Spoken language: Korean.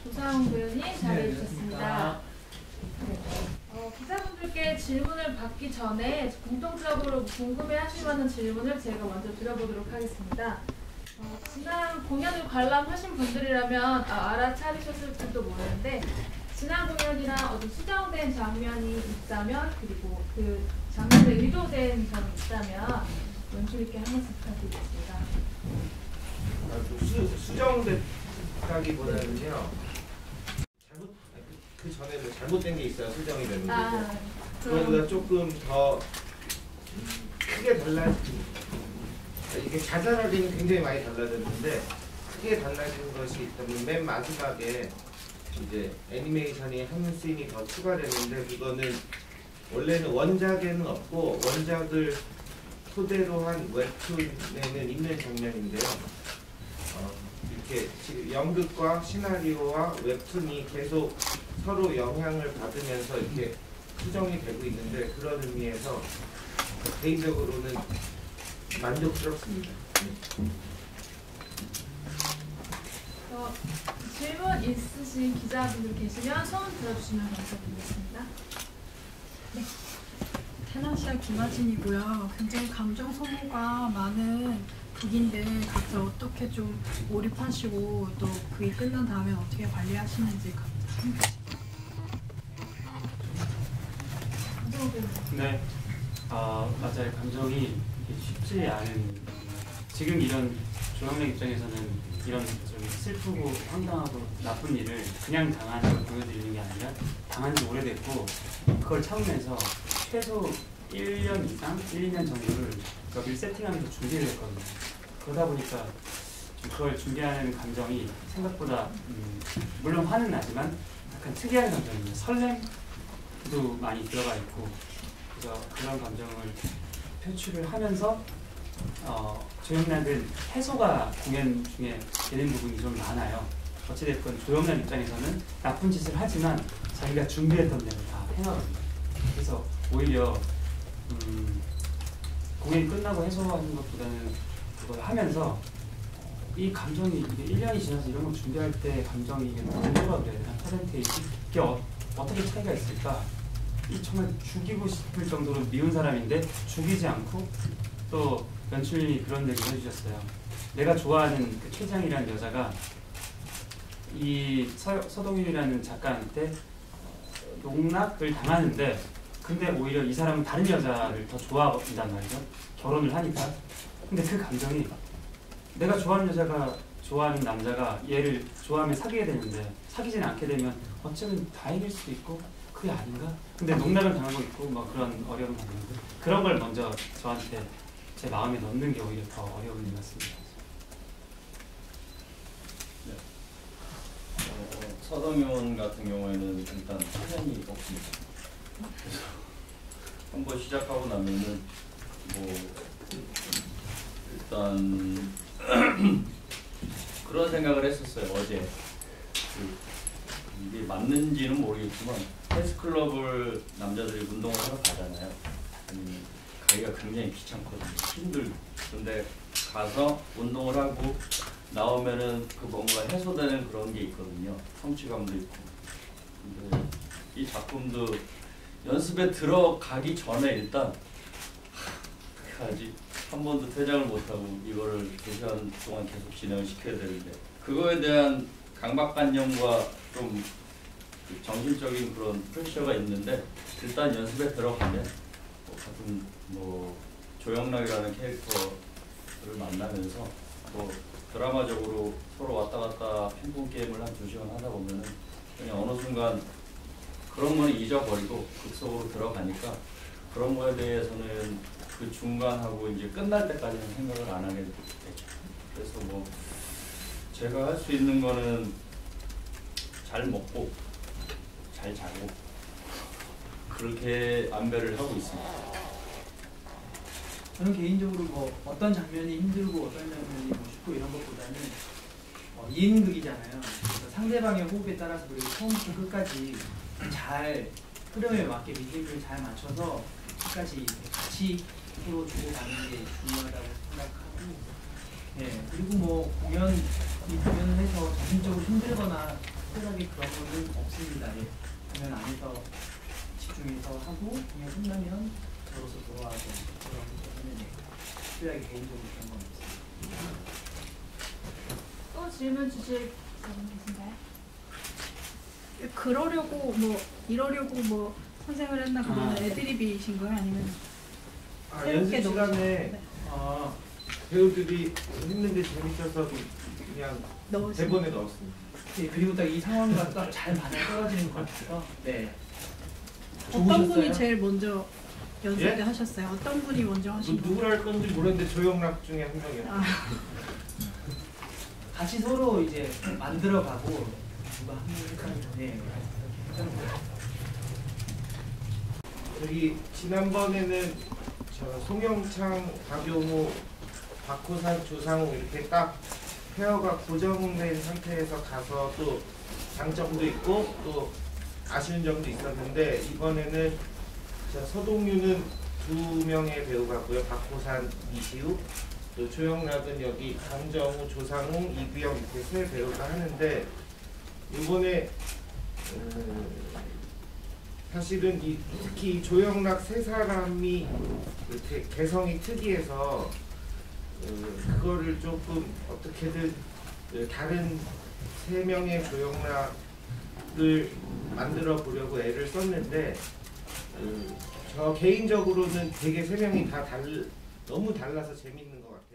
조상훈 교수님 자리해 주셨습니다. 기자분들께 질문을 받기 전에 공통적으로 궁금해하실 만한 질문을 제가 먼저 드려보도록 하겠습니다. 지난 공연을 관람하신 분들이라면 알아차리셨을지도 모르는데 지난 공연이랑 어떤 수정된 장면이 있다면 그리고 그 장면에 의도된 점이 있다면 연출 있게 한 말씀 부탁드리겠습니다. 수정됐다기보다는요. 그 전에도 잘못된 게 있어야 수정이 되는 거고 그거보다 조금 더 크게 이게 자잘하게는 굉장히 많이 달라졌는데 크게 달라진 것이 있다면 맨 마지막에 이제 애니메이션이 한 씬이 더 추가되는데 그거는 원래는 원작에는 없고 원작을 토대로 한 웹툰에는 있는 장면인데요. 이렇게 연극과 시나리오와 웹툰이 계속 서로 영향을 받으면서 이렇게 수정이 되고 있는데 그런 의미에서 개인적으로는 만족스럽습니다. 질문 있으신 기자분들 계시면 손 들어주시면 감사드리겠습니다. 네. 테나시아 김하진이고요. 굉장히 감정 소모가 많은 극인데 각자 어떻게 좀 몰입하시고 또 그게 끝난 다음에 어떻게 관리하시는지 네, 맞아요. 감정이 쉽지 않은 지금 이런 조영래 입장에서는 이런 좀 슬프고 황당하고 나쁜 일을 그냥 당한 걸 보여드리는 게 아니라 당한 지 오래됐고 그걸 참으면서 최소 1년 이상, 1, 2년 정도를 여기를 세팅하면서 준비를 했거든요. 그러다 보니까 그걸 준비하는 감정이 생각보다 물론 화는 나지만 약간 특이한 감정입니다. 설렘도 많이 들어가 있고 그래서 그런 감정을 표출을 하면서 조영락은 해소가 공연 중에 되는 부분이 좀 많아요. 어찌됐건 조영락 입장에서는 나쁜 짓을 하지만 자기가 준비했던 대로 다 행하거든요. 그래서 오히려 공연이 끝나고 해소하는 것보다는 그걸 하면서 이 감정이 이게 1년이 지나서 이런 걸 준비할 때 감정이 이게 뭐라 그래야 되나 퍼센테이지 이게 어떻게 차이가 있을까? 이 정말 죽이고 싶을 정도로 미운 사람인데 죽이지 않고 또 연출님이 그런 얘기를 해주셨어요. 내가 좋아하는 그 최장이라는 여자가 이 서동윤이라는 작가한테 농락을 당하는데 근데 오히려 이 사람은 다른 여자를 더 좋아한단 말이죠. 결혼을 하니까. 근데 그 감정이 내가 좋아하는 여자가 좋아하는 남자가 얘를 좋아하면 사귀게 되는데 사귀지는 않게 되면 어쩌면 다행일 수도 있고 그게 아닌가? 근데 농락을 당하고 있고 뭐 그런 어려움을 받는데 그런 걸 먼저 저한테 제 마음에 넣는 게 오히려 더 어려운 것 같습니다. 네. 서동윤 같은 경우에는 일단 사연이 없습니다. 그래서 한번 시작하고 나면은 뭐 일단 그런 생각을 했었어요. 어제 이게 맞는지는 모르겠지만 헬스클럽을 남자들이 운동을 하러 가잖아요. 가기가 굉장히 귀찮거든요. 힘들고. 근데 가서 운동을 하고 나오면은 그 뭔가 해소되는 그런 게 있거든요. 성취감도 있고. 근데 이 작품도 연습에 들어가기 전에 일단 어떻게 하지? 한 번도 퇴장을 못하고 이거를 2시간 동안 계속 진행을 시켜야 되는데 그거에 대한 강박관념과 좀 정신적인 그런 프레셔가 있는데 일단 연습에 들어가면 같은 뭐 조영락이라는 캐릭터를 만나면서 뭐 드라마적으로 서로 왔다 갔다 핑퐁 게임을 한 2시간 하다 보면은 그냥 어느 순간 그런 거는 잊어버리고 그 속으로 들어가니까 그런 거에 대해서는 그 중간하고 이제 끝날 때까지는 생각을 안 하게 되죠. 그래서 뭐 제가 할 수 있는 거는 잘 먹고 잘 자고 그렇게 안배를 하고 있습니다. 저는 개인적으로 뭐 어떤 장면이 힘들고 어떤 장면이 쉽고 이런 것보다는 2인극이잖아요. 그래서 상대방의 호흡에 따라서 그리고 처음부터 끝까지 잘 흐름에 맞게 리듬을 잘 맞춰서 끝까지 같이 서로 주고받는 게 중요하다고 생각하고 그리고 뭐 공연을 해서 정신적으로 힘들거나 특별하게 그런 거는 없습니다. 예. 공연 안에서 집중해서 하고 공연 끝나면 저로서 돌아와서 돌아오기 때문에 특별하게 개인적으로 그런 건 없습니다. 또 질문 주실 분 계신가요? 그러려고 뭐 이러려고 뭐 선생을 했나 그러면 애드립이신 거예요? 아니면 연습 새롭게 시간에 네. 배우들이 했는데 재밌어서 그냥 넣으신 대본에 넣었습니다. 예, 그리고 딱 이 상황과 딱 잘 맞아 떨어지는 것 같아서 네. 어떤 좋으셨어요? 분이 제일 먼저 연습 때 예? 하셨어요? 어떤 분이 먼저 하신 거예요? 누구를 할 건지 모르는데 조영락 중에 한 명이었어요. 아, 같이 서로 이제 만들어가고 누가 한 명이 하면 네. 저기 지난번에는 저 송영창, 박용호, 박호산, 조상우 이렇게 딱 페어가 고정된 상태에서 가서 또 장점도 있고 또 아쉬운 점도 있었는데 이번에는 저 서동유는 2명의 배우가 있고요. 박호산, 이시우, 또 조영락은 여기 강정우, 조상우, 이규영 이렇게 3 배우가 하는데 이번에 사실은 특히 조영락 3사람이 이렇게 개성이 특이해서 그거를 조금 어떻게든 다른 3명의 조영락을 만들어 보려고 애를 썼는데 저 개인적으로는 되게 3명이 다 너무 달라서 재밌는 것 같아요.